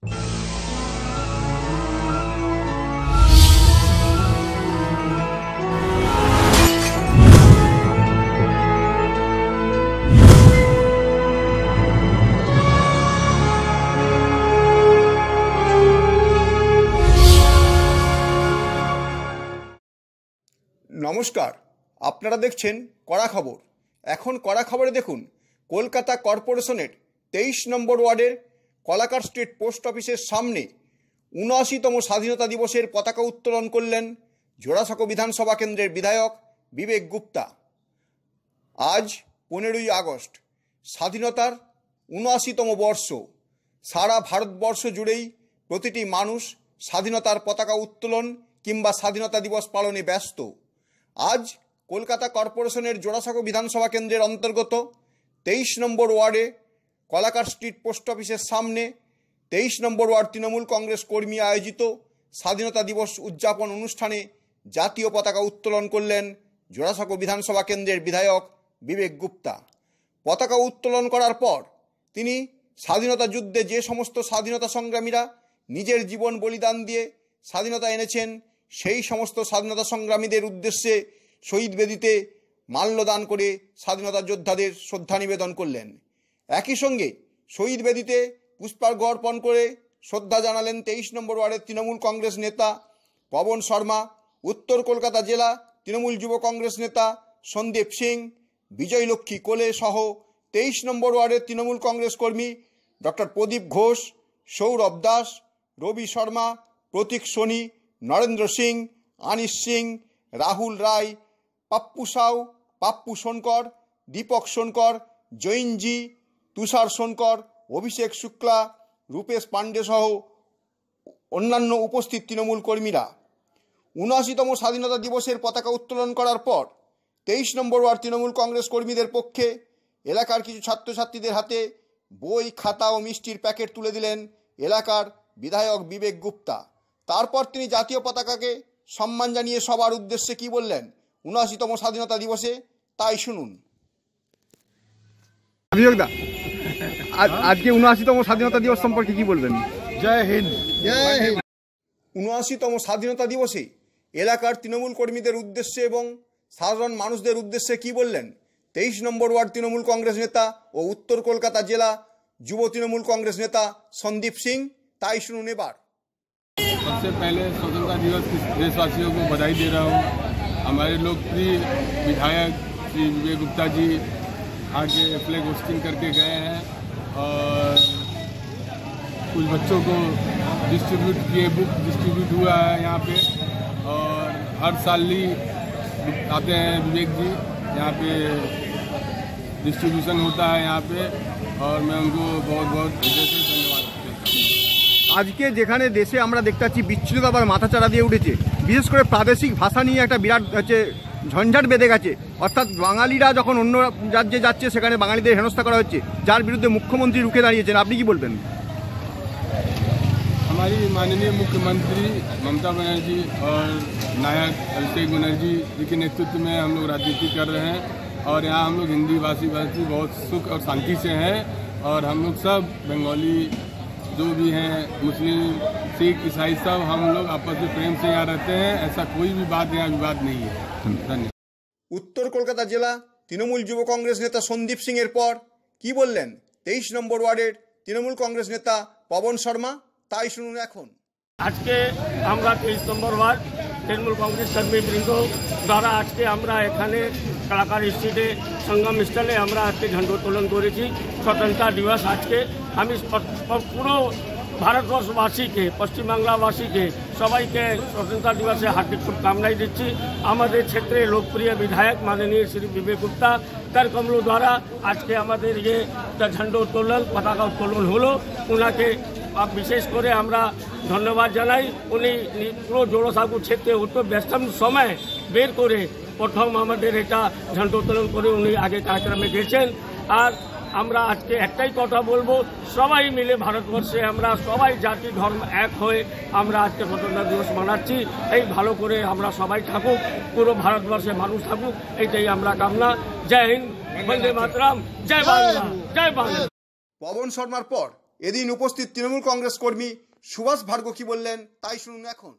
নমস্কার, আপনারা দেখছেন কড়া খবর। এখন কড়া খবরে দেখুন, কলকাতা কর্পোরেশনের 23 নম্বর ওয়ার্ডের কলাকার স্ট্রিট পোস্ট অফিসের সামনে ৭৯তম স্বাধীনতা দিবসের পতাকা উত্তোলন করলেন জোড়াসাঁকো বিধানসভা কেন্দ্রের বিধায়ক বিবেক গুপ্তা। আজ 15ই আগস্ট, স্বাধীনতার ৭৯তম বর্ষ। সারা ভারতবর্ষ জুড়েই প্রতিটি মানুষ স্বাধীনতার পতাকা উত্তোলন কিংবা স্বাধীনতা দিবস পালনে ব্যস্ত। আজ কলকাতা কর্পোরেশনের জোড়াসাঁকো বিধানসভা কেন্দ্রের অন্তর্গত 23 নম্বর ওয়ার্ডে কলাকার স্ট্রিট পোস্ট অফিসের সামনে 23 নম্বর ওয়ার্ড তৃণমূল কংগ্রেস কর্মী আয়োজিত স্বাধীনতা দিবস উদযাপন অনুষ্ঠানে জাতীয় পতাকা উত্তোলন করলেন জোড়াসাঁকো বিধানসভা কেন্দ্রের বিধায়ক বিবেক গুপ্তা। পতাকা উত্তোলন করার পর তিনি স্বাধীনতা যুদ্ধে যে সমস্ত স্বাধীনতা সংগ্রামীরা নিজের জীবন বলিদান দিয়ে স্বাধীনতা এনেছেন, সেই সমস্ত স্বাধীনতা সংগ্রামীদের উদ্দেশ্যে শহীদ বেদিতে মাল্যদান করে স্বাধীনতা যোদ্ধাদের শ্রদ্ধা নিবেদন করলেন। একই সঙ্গে শহীদ বেদিতে পুষ্পার্ঘ্য অর্পণ করে শ্রদ্ধা জানালেন 23 নম্বর ওয়ার্ডের তৃণমূল কংগ্রেস নেতা পবন শর্মা, উত্তর কলকাতা জেলা তৃণমূল যুব কংগ্রেস নেতা সন্দীপ সিং, বিজয়লক্ষ্মী কোলে সহ 23 নম্বর ওয়ার্ডের তৃণমূল কংগ্রেস কর্মী ডক্টর প্রদীপ ঘোষ, সৌরভ দাস, রবি শর্মা, প্রতীক সোনি, নরেন্দ্র সিং, আনিস সিং, রাহুল রায়, পাপ্পু সাউ, পাপ্পু সোনকর, দীপক সোনকর, জৈনজি, তুষার সোনকর, অভিষেক শুক্লা, রূপেশ পাণ্ডে সহ অন্যান্য উপস্থিত তৃণমূল কর্মীরা ৭৯তম স্বাধীনতা দিবসের পতাকা উত্তোলন করার পর 23 নম্বর ওয়ার্ড তৃণমূল কংগ্রেস কর্মীদের পক্ষে এলাকার কিছু ছাত্রছাত্রীদের হাতে বই, খাতা ও মিষ্টির প্যাকেট তুলে দিলেন এলাকার বিধায়ক বিবেক গুপ্তা। তারপর তিনি জাতীয় পতাকাকে সম্মান জানিয়ে সবার উদ্দেশ্যে কি বললেন ৭৯তম স্বাধীনতা দিবসে, তাই শুনুন। বিবেকদা, আজকে ৭৯তম স্বাধীনতা দিবস সম্পর্কে কি বলবেন? জয় হিন্দ। ৭৯তম স্বাধীনতা দিবসে এলাকার তৃণমূল কর্মীদের উদ্দেশ্যে এবং সাধারণ মানুষদের উদ্দেশ্যে কি বললেন 23 নম্বর ওয়ার্ড তৃণমূল কংগ্রেস নেতা ও উত্তর কলকাতা জেলা যুব তৃণমূল কংগ্রেস নেতা সন্দীপ সিং, তাই শুনুন এবার। सबसे पहले स्वतंत्रता दिवस की देशवासियों को बधाई दे रहा हूँ। हमारे लोकप्रिय विधायक श्री विवेक गुप्ता जी आगे फ्लैग होस्टिंग करके गए हैं और कुछ बच्चों को डिस्ट्रीब्यूट किए, बुक डिस्ट्रीब्यूट हुआ है यहाँ पे। और हर साल ही आते हैं विवेक जी, यहाँ पे डिस्ट्रीब्यूशन होता है यहाँ पे, और मैं उनको बहुत बहुत हृदय से धन्यवाद देता हूँ। আজকে যেখানে দেশে আমরা দেখতে পাচ্ছি বিচ্ছিন্নতা আবার মাথাচাড়া দিয়ে উঠেছে, বিশেষ করে প্রাদেশিক ভাষা নিয়ে একটা বিরাট ঝঞ্ঝাট বেঁধে গেছে। অর্থাৎ বাঙালিরা যখন অন্য রাজ্যে যাচ্ছে সেখানে বাঙালিদের হেনস্থা করা হচ্ছে, যার বিরুদ্ধে মুখ্যমন্ত্রী রুখে দাঁড়িয়েছেন, আপনি কি বলবেন? हमारी माननीय मुख्यमंत्री ममता बनर्जी और नायक अभिषेक बनर्जी जी के नेतृत्व में हम लोग राजनीति कर रहे हैं, और यहाँ हम लोग हिंदी भाषी बहुत सुख और शांति से हैं, और हम लोग सब बंगाली जो भी हैं, मुस्लिम, सिख, ईसाई, सब हम लोग आपस में प्रेम से यहाँ रहते हैं। ऐसा कोई भी बात यहाँ विवाद नहीं है। धन्यवाद। উত্তর কলকাতা জেলা তৃণমূল যুব কংগ্রেস নেতা সন্দীপ সিং এর পর কি বললেন 23 নম্বর ওয়ার্ডের তৃণমূল কংগ্রেস নেতা পবন শর্মা, তাই শুনুন এখন। আজকে আমরা 23 নম্বর ওয়ার্ড তৃণমূল কংগ্রেস কর্মীবৃন্দ দ্বারা আজকে আমরা এখানে কলাকার স্ট্রিটে সঙ্গম স্থলে আমরা আজকে ঝণ্ডোত্তোলন করেছি স্বতন্ত্রতা দিবস। আজকে আমি পুরো ভারতবর্ষবাসীকে, পশ্চিমবাংলাবাসীকে সবাইকে স্বতন্ত্রতা দিবসে হার্দিক শুভকামনাই দিচ্ছি। আমাদের ক্ষেত্রে লোকপ্রিয় বিধায়ক মাননীয় শ্রী বিবেক গুপ্তা তার কমল দ্বারা আজকে আমাদের ये ঝণ্ডোত্তোলন, পতাকা উত্তোলন হলো। ওনাকে বিশেষ করে আমরা ধন্যবাদ জানাই। উনি পুরো জোড়াসাঁকো ক্ষেত্রে উত্তর ব্যস্তম সময় বের করে প্রথম আমাদের এটা ঝণ্ডোত্তোলন করে উনি আগে কার্যক্রমে গেছেন। আর আমরা আজকে একটাই কথা বলবো, সবাই মিলে ভারতবর্ষে আমরা সবাই জাতি ধর্ম এক হয়ে আমরা আজকে স্বতন্ত্রতা দিবস মানাচ্ছি। এই ভালো করে আমরা সবাই থাকুক, পুরো ভারতবর্ষে মানুষ থাকুক, এইটাই আমরা কামনা। জয় হিন্দ, বন্দে মাতরম, জয় বাংলা, জয় বাংলা। পবন শর্মার পর এদিন উপস্থিত তৃণমূল কংগ্রেস কর্মী সুভাষ ভার্গব কি বললেন তাই শুনুন এখন।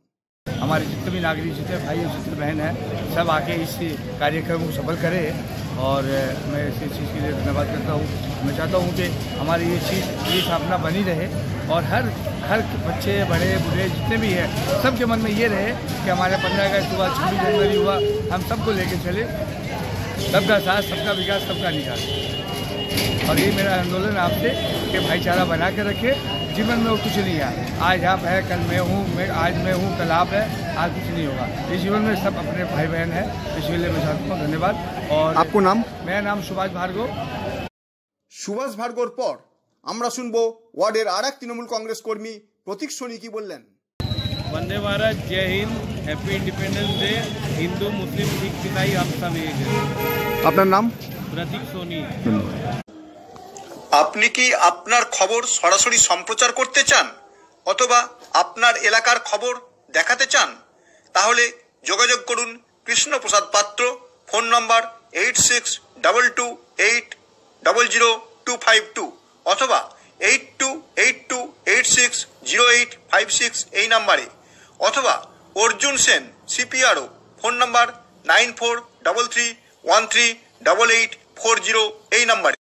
हमारे जितने भी नागरिक जितने भाई और जितने बहन हैं सब आके इस कार्यक्रम को सफल करें और मैं इस चीज़ के लिए धन्यवाद करता हूँ। मैं चाहता हूँ कि हमारी ये चीज़ ये स्थापना बनी रहे और हर बच्चे बड़े बूढ़े जितने भी हैं सबके मन में ये रहे कि हमारे 15 अगस्त हुआ 26 जनवरी हुआ हम सबको लेके चले, सबका साथ सबका विकास सबका निकास। और ये मेरा आंदोलन आपसे कि भाईचारा बना के रखे। जीवन में वो कुछ नहीं है, आज आप है कल मैं हूँ, आज मैं हूँ कल आप है, आज कुछ नहीं होगा। इस जीवन में सब अपने भाई बहन हैं, इसलिए मैं चाहता हूँ धन्यवाद। और आपको नाम? मेरा नाम सुभाष भार्गव। সুভাষ ভার্গবর পর আমরা শুনবো ওয়ার্ডের আর এক তৃণমূল কংগ্রেস কর্মী প্রতীক সোনি কি বললেন। वंदे भारत, जय हिंद, हैप्पी इंडिपेंडेंस डे। हिंदू मुस्लिम सिख ईसाई हम सब एक हैं। আপনার নাম? प्रतीक सोनी। আপনি কি আপনার খবর সরাসরি সম্প্রচার করতে চান অথবা আপনার এলাকার খবর দেখাতে চান? তাহলে যোগাযোগ করুন কৃষ্ণপ্রসাদ পাত্র, ফোন নম্বর 8622800252 অথবা 8282860856 এই নাম্বারে, অথবা অর্জুন সেন সিপিআরও, ফোন নম্বর 9433138840 এই নাম্বারে।